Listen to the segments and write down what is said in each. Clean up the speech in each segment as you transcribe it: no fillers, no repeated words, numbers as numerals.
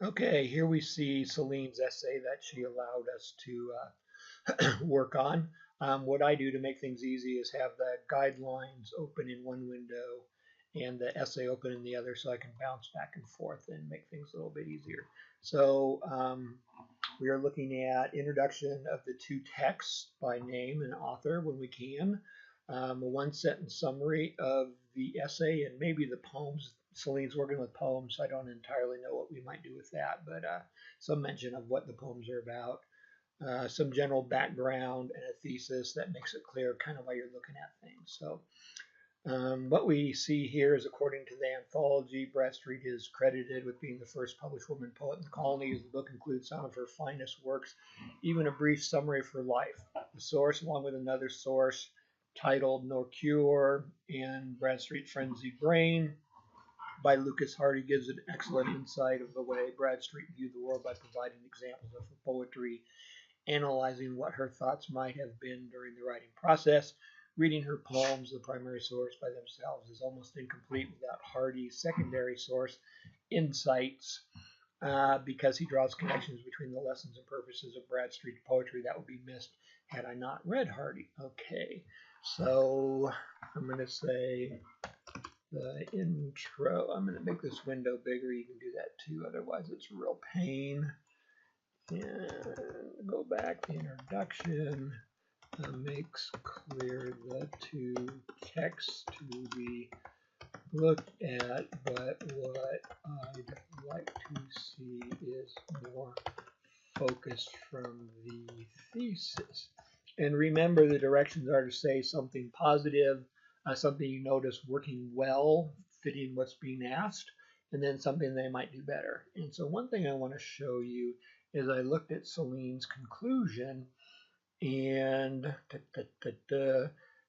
Okay, here we see Celine's essay that she allowed us to work on. What I do to make things easy is have the guidelines open in one window and the essay open in the other so I can bounce back and forth and make things a little bit easier. So we are looking at introduction of the two texts by name and author when we can, a one-sentence summary of the essay and maybe the poems. Celine's working with poems, so I don't entirely know what we might do with that, but some mention of what the poems are about, some general background, and a thesis that makes it clear kind of why you're looking at things. So what we see here is, according to the anthology, Bradstreet is credited with being the first published woman poet in the colonies. The book includes some of her finest works, even a brief summary of her life. The source, along with another source titled No Cure and Bradstreet's Frenzied Brain by Lucas Hardy, gives an excellent insight of the way Bradstreet viewed the world by providing examples of her poetry, analyzing what her thoughts might have been during the writing process. Reading her poems, the primary source, by themselves is almost incomplete without Hardy's secondary source, insights, because he draws connections between the lessons and purposes of Bradstreet's poetry that would be missed had I not read Hardy. Okay, so I'm going to say the intro. I'm going to make this window bigger. You can do that too, otherwise it's a real pain. And go back to introduction. Makes clear the two texts to be looked at, but what I'd like to see is more focus from the thesis. And remember, the directions are to say something positive, something you notice working well, fitting what's being asked, and then something they might do better. And so one thing I want to show you is I looked at Celine's conclusion, and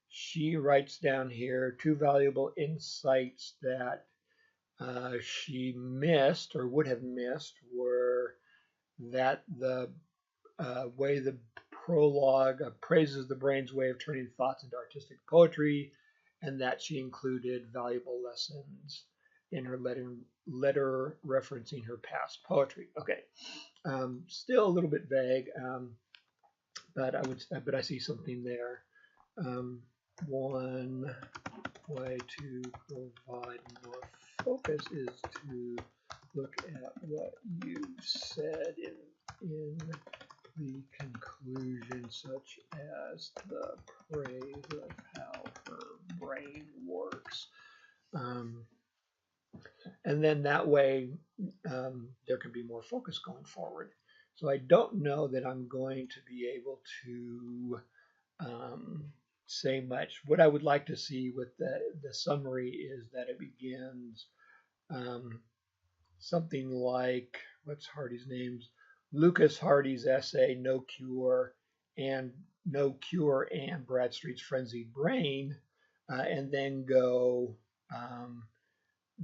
she writes down here two valuable insights that she missed or would have missed were that the way the prologue praises the brain's way of turning thoughts into artistic poetry, and that she included valuable lessons in her letter referencing her past poetry. Okay, still a little bit vague. But I see something there. One way to provide more focus is to look at what you said in the conclusion, such as the praise of how her brain works. And then that way there can be more focus going forward. So I don't know that I'm going to be able to say much. What I would like to see with the summary is that it begins something like, what's Hardy's names? Lucas Hardy's essay, No Cure and Bradstreet's Frenzied Brain, and then go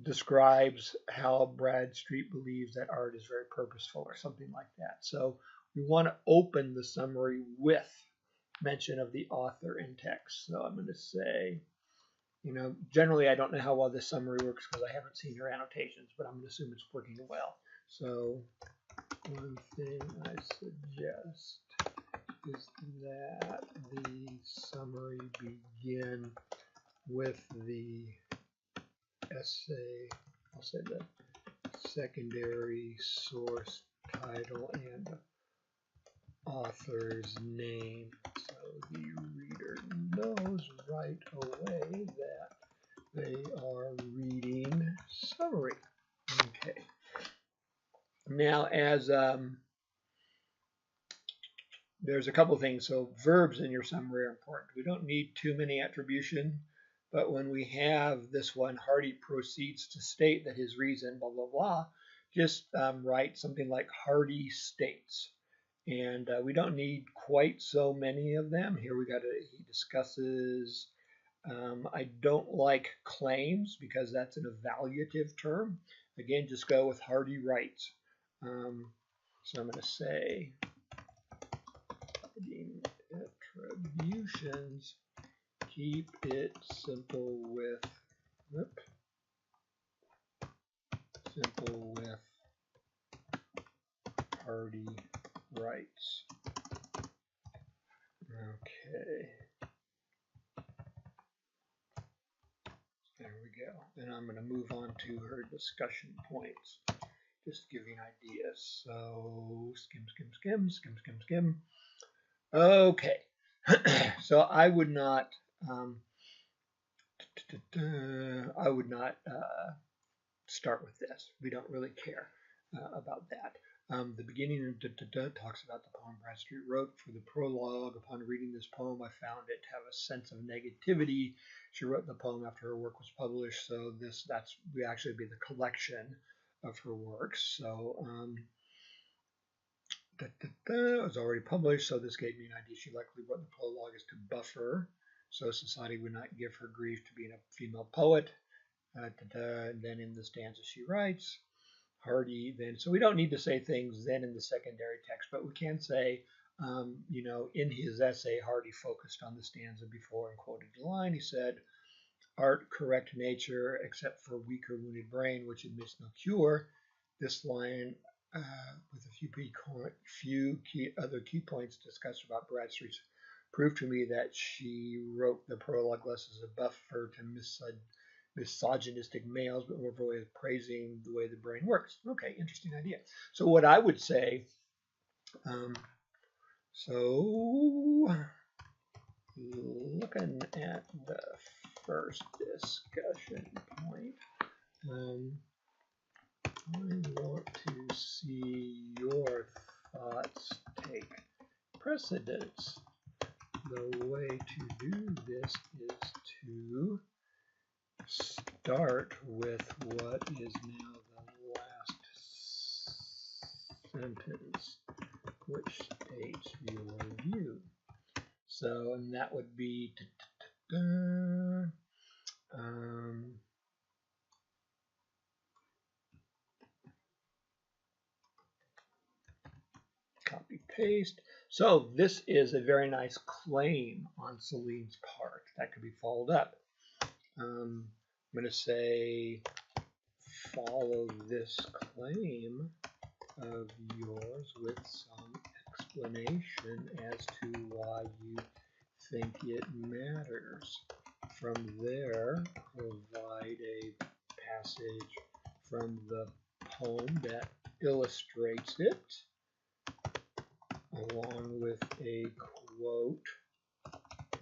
describes how Bradstreet believes that art is very purposeful or something like that. So we want to open the summary with mention of the author in text. So I'm going to say, generally I don't know how well this summary works because I haven't seen her annotations, but I'm going to assume it's working well. So one thing I suggest is that the summary begin with the essay, I'll say the secondary source title and author's name, so the reader knows right away that they are reading summary. Okay. Now, as there's a couple things. So verbs in your summary are important. We don't need too many attribution, but when we have this one, Hardy proceeds to state that his reason, blah, blah, blah, just write something like Hardy states. And we don't need quite so many of them. Here he discusses, I don't like claims because that's an evaluative term. Again, just go with Hardy writes. So I'm going to say attributions, keep it simple with Hardy writes. Okay. There we go. And I'm going to move on to her discussion points. Just to give you an idea. So skim. Okay. So I would not start with this. We don't really care about that. The beginning talks about the poem Bradstreet wrote. For the prologue, upon reading this poem, I found it to have a sense of negativity. She wrote the poem after her work was published, so that's would actually be the collection of her works. So it was already published, so this gave me an idea. She likely wrote the prologue as to buffer, so society would not give her grief to being a female poet. Then in the stanza she writes, Hardy then, so we don't need to say things then in the secondary text, but we can say, in his essay, Hardy focused on the stanza before and quoted the line. He said, art correct nature except for weak or wounded brain, which admits no cure. This line, with a few other key points discussed about Bradstreet's, proved to me that she wrote the prologue less as a buffer to misogynistic males, but more of a way of praising the way the brain works. Okay, interesting idea. So what I would say, so looking at the first discussion point, I want to see your thoughts take precedence. The way to do this is to start with what is now the last sentence, which states your view. So, and that would be copy paste. So this is a very nice claim on Celine's part that could be followed up. I'm going to say follow this claim of yours with some explanation as to why you think it matters. From there, provide a passage from the poem that illustrates it, along with a quote,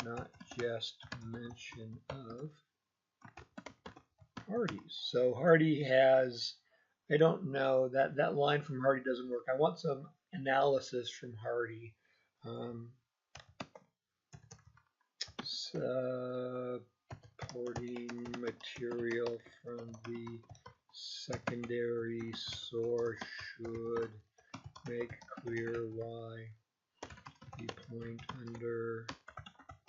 not just mention of, Hardy's. So Hardy has, I don't know, that line from Hardy doesn't work. I want some analysis from Hardy. Supporting material from the secondary source should make clear why the point under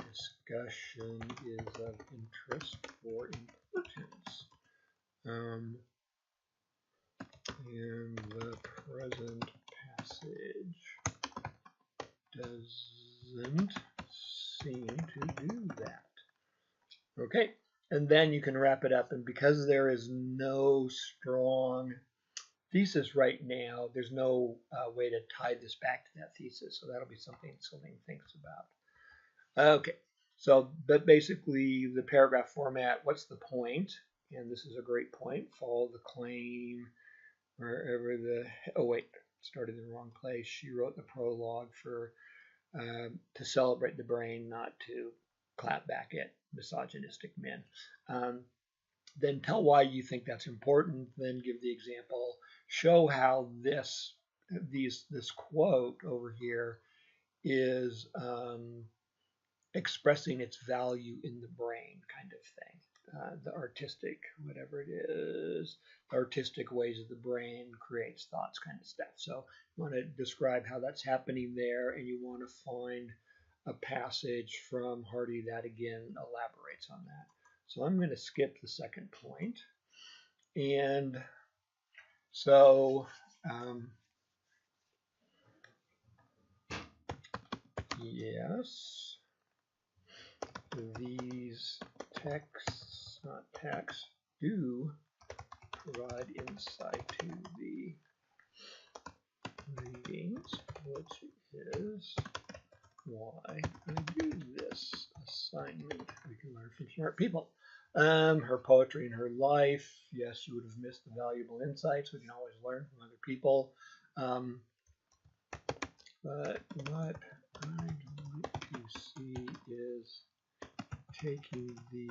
discussion is of interest or importance. And the present passage doesn't seem to do that. Okay, and then you can wrap it up. And because there is no strong thesis right now, there's no way to tie this back to that thesis. So that'll be something Celine thinks about. Okay, so but basically the paragraph format, what's the point? And this is a great point. Follow the claim wherever the, oh wait, started in the wrong place. She wrote the prologue for to celebrate the brain, not to clap back at misogynistic men. Then tell why you think that's important. Then give the example. Show how this quote over here is expressing its value in the brain, kind of thing. The artistic, whatever it is, the artistic ways of the brain creates thoughts, kind of stuff. So you want to describe how that's happening there, and you want to find a passage from Hardy that again elaborates on that. So I'm going to skip the second point. And so yes, these texts, not texts, do provide insight to the reading which is why I do this assignment. We can learn from smart people. Her poetry and her life. Yes, you would have missed the valuable insights. We can always learn from other people. But what I'd like to see is taking the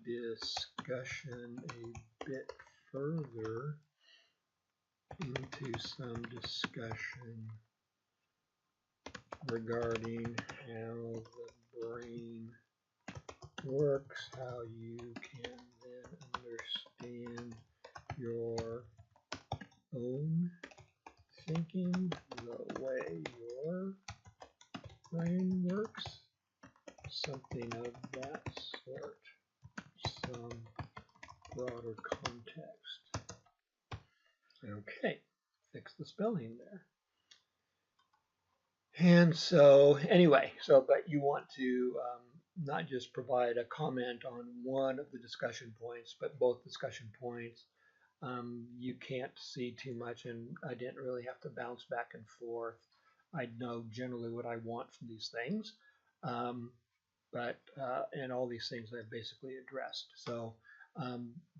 discussion a bit further into some discussion regarding how the brain works, how you can then understand your own thinking, the way your brain works, something of that sort, some broader context. Okay, fix the spelling there. And so anyway, but you want to not just provide a comment on one of the discussion points, but both discussion points. You can't see too much, and I didn't really have to bounce back and forth. I know generally what I want from these things, and all these things I've basically addressed. So,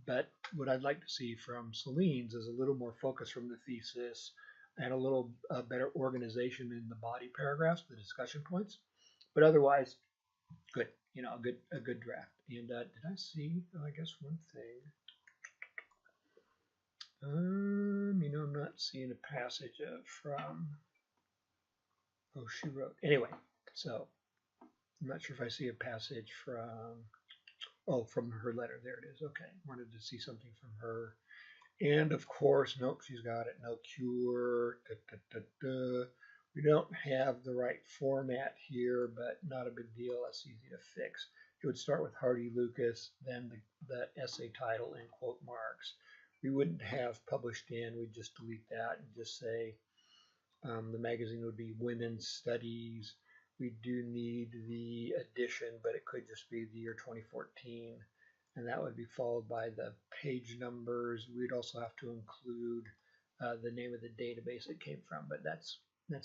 but what I'd like to see from Celine's is a little more focus from the thesis and a little better organization in the body paragraphs, the discussion points. But otherwise, good. You know, a good draft. And did I see? Oh, I guess one thing. You know, I'm not seeing a passage from. Oh, she wrote. Anyway, so I'm not sure if I see a passage from. Oh, from her letter. There it is. Okay, wanted to see something from her. And of course, nope, she's got it. No cure. We don't have the right format here, but not a big deal. That's easy to fix. It would start with Hardy Lucas, then the essay title in quote marks. We wouldn't have published in, we'd just delete that and just say the magazine would be Women's Studies. We do need the edition, but it could just be the year 2014. And that would be followed by the page numbers. We'd also have to include the name of the database it came from, but that's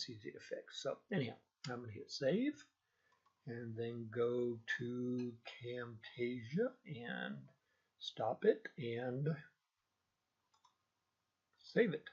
easy to fix. So anyhow, I'm going to hit save and then go to Camtasia and stop it and save it.